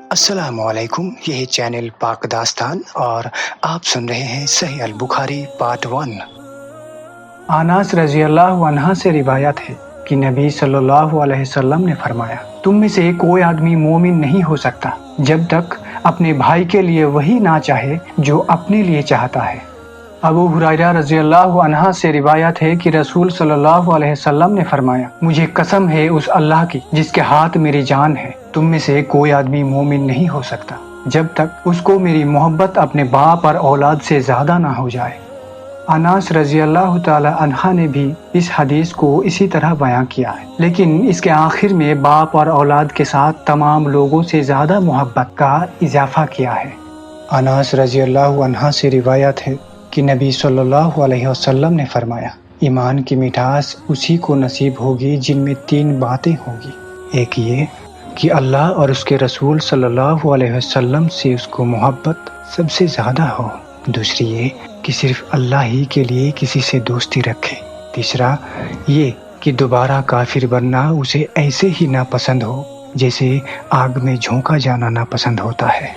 अस्सलामुअलैकुम, यह चैनल पाक दास्तान और आप सुन रहे हैं सही अल बुखारी पार्ट 1। अनास रज़ी अल्लाह अन्हा से रिवायत है कि नबी सल्लल्लाहु अलैहि वसल्लम ने फरमाया, तुम में से कोई आदमी मोमिन नहीं हो सकता जब तक अपने भाई के लिए वही ना चाहे जो अपने लिए चाहता है। अबू हुरैरा रज़ी अल्लाह अन्हा से रिवायत है कि रसूल सल्लल्लाहु अलैहि वसल्लम ने फरमाया, मुझे कसम है उस अल्लाह की जिसके हाथ मेरी जान है, तुम में से कोई आदमी मोमिन नहीं हो सकता जब तक उसको मेरी मोहब्बत अपने बाप और औलाद से ज़्यादा ना हो जाए। अनास रज़ी अल्लाह ताला अन्हा ने भी इस हदीस को इसी तरह बयां किया है, लेकिन इसके आखिर में बाप और औलाद के साथ तमाम लोगों से ज़्यादा मोहब्बत का इजाफा किया है। अनास रज़ी अल्लाह अन्हा से रिवायत है कि नबी सल्लल्लाहु अलैहि वसल्लम ने फरमाया, ईमान की मिठास उसी को नसीब होगी जिनमें 3 बातें होगी। एक ये कि अल्लाह और उसके रसूल सल्लल्लाहु अलैहि वसल्लम से उसको मोहब्बत सबसे ज़्यादा हो। दूसरी ये कि सिर्फ अल्लाह ही के लिए किसी से दोस्ती रखे। तीसरा ये कि दोबारा काफिर बनना उसे ऐसे ही नापसंद हो जैसे आग में झोंका जाना नापसंद होता है।